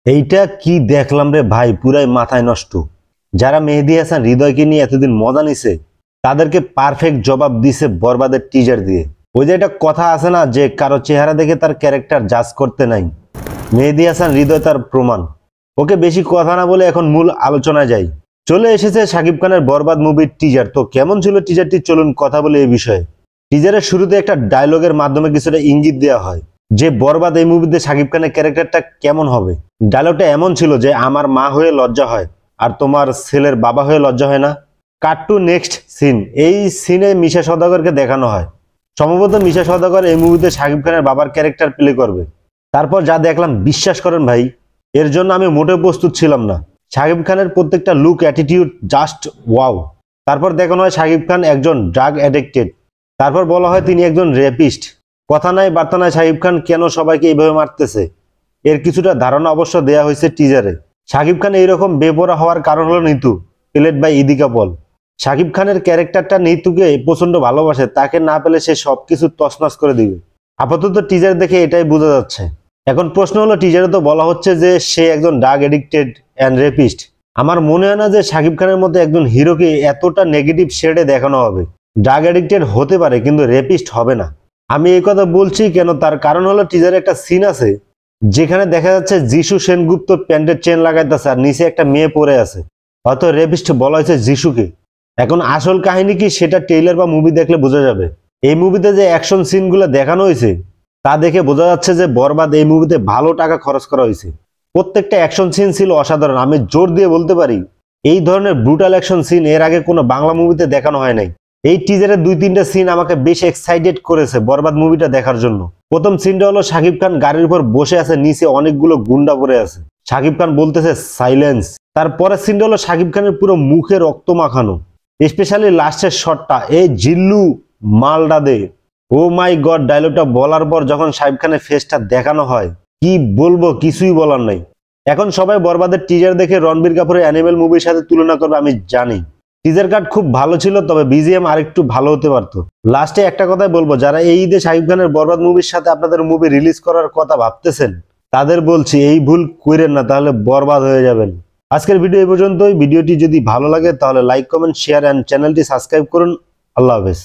এইটা কি দেখলাম রে ভাই, পুরাই মাথায় নষ্ট। যারা মেহেদী হাসান হৃদয়কে নিয়ে এতদিন মজা নিছে তাদেরকে পারফেক্ট জবাব দিছে বরবাদের টিজার দিয়ে। ওই যে একটা কথা আছে না, যে কারো চেহারা দেখে তার ক্যারেক্টার জাজ করতে নাই। মেহেদী হাসান হৃদয় তার প্রমাণ। ওকে বেশি কথা না বলে এখন মূল আলোচনায় যাই। চলে এসেছে শাকিব খানের বরবাদ মুভির টিজার। তো কেমন ছিল টিজারটি, চলুন কথা বলে এই বিষয়ে। টিজারের শুরুতে একটা ডায়লগের মাধ্যমে কিছুটা ইঙ্গিত দেওয়া হয় যে বরবাদ এই মুভিতে শাকিব খানের ক্যারেক্টারটা কেমন হবে। ডায়লগটা এমন ছিল যে, আমার মা হয়ে লজ্জা হয় আর তোমার ছেলের বাবা হয়ে লজ্জা হয় না। কাট টু নেক্সট সিন। এই সিনে মিশা সওদাগরকে দেখানো হয়। সম্ভবত মিশা সওদাগর এই মুভিতে শাকিব খানের বাবার ক্যারেক্টার প্লে করবে। তারপর যা দেখলাম, বিশ্বাস করেন ভাই, এর জন্য আমি মোটেও প্রস্তুত ছিলাম না। শাকিব খানের প্রত্যেকটা লুক, অ্যাটিটিউড জাস্ট ওয়াও। তারপর দেখানো হয় শাকিব খান একজন ড্রাগ অ্যাডিক্টেড। তারপর বলা হয় তিনি একজন রেপিস্ট। কথা নাই বার্তা নাই, শাকিব খান কেন সবাইকে এইভাবে মারতেছে এর কিছুটা ধারণা অবশ্য দেয়া হয়েছে টিজারে। শাকিব খান এইরকম বেপরা হওয়ার কারণ হলো নিতু, প্লেড বাই ইদিকা পল। শাকিব খানের ক্যারেক্টারটা নিতুকে প্রচন্ড ভালোবাসে, তাকে না পেলে সে সবকিছু তছনছ করে দিবে। আপাতত টিজার দেখে এটাই বোঝা যাচ্ছে। এখন প্রশ্ন হলো, টিজারে তো বলা হচ্ছে যে সে একজন ড্রাগ এডিক্টেড অ্যান্ড রেপিস্ট। আমার মনে হয় না যে শাকিব খানের মধ্যে একজন হিরোকে এতটা নেগেটিভ শেডে দেখানো হবে। ড্রাগ এডিক্টেড হতে পারে কিন্তু রেপিস্ট হবে না। আমি এই কথা বলছি কেন, তার কারণ হলো টিজারে একটা সিন আছে যেখানে দেখা যাচ্ছে যিশু সেনগুপ্ত প্যান্টের চেন লাগাইতেছে আর নিচে একটা মেয়ে পড়ে আছে। হয়তো রেপিস্ট বলা হয়েছে যিশুকে। এখন আসল কাহিনী কি সেটা ট্রেইলার বা মুভি দেখলে বোঝা যাবে। এই মুভিতে যে অ্যাকশন সিনগুলো দেখানো হয়েছে তা দেখে বোঝা যাচ্ছে যে বরবাদ এই মুভিতে ভালো টাকা খরচ করা হয়েছে। প্রত্যেকটা অ্যাকশন সিন ছিল অসাধারণ। আমি জোর দিয়ে বলতে পারি এই ধরনের ব্রুটাল অ্যাকশন সিন এর আগে কোনো বাংলা মুভিতে দেখানো হয় নাই। এই টিজারের 2-3টা সিন আমাকে বেশ এক্সাইটেড করেছে বরবাদ মুভিটা দেখার জন্য। প্রথম সিনটা হলো শাকিব খান গাড়ির উপর বসে আছে, নিচে অনেকগুলো গুন্ডা পড়ে আছে। শাকিব খান বলতেছে সাইলেন্স। তারপরের সিনটা হলো শাকিব খানের পুরো মুখে রক্ত মাখানো, স্পেশালি লাস্টের শটটা, এই জিল্লু মালডা দে। ও মাই গড, ডায়লগটা বলার পর যখন শাকিব খানের ফেসটা দেখানো হয়, কি বলবো, কিছুই বলার নাই। এখন সবাই বরবাদের টিজার দেখে রণবীর কাপুরের অ্যানিমেল মুভির সাথে তুলনা করবে, আমি জানি। টিজার কাট খুব ভালো ছিল, তবে বিজিএম আরেকটু ভালো হতে পারতো। লাস্টে একটা কথাই বলবো, যারা এই ঈদে শাকিব খানের বরবাদ মুভির সাথে আপনাদের মুভি রিলিজ করার কথা ভাবতেছেন তাদের বলছি এই ভুল কইরেন না, তাহলে বরবাদ হয়ে যাবেন। আজকের ভিডিও এই পর্যন্তই। ভিডিওটি যদি ভালো লাগে তাহলে লাইক, কমেন্ট, শেয়ার এন্ড চ্যানেলটি সাবস্ক্রাইব করুন। আল্লাহ হাফেজ।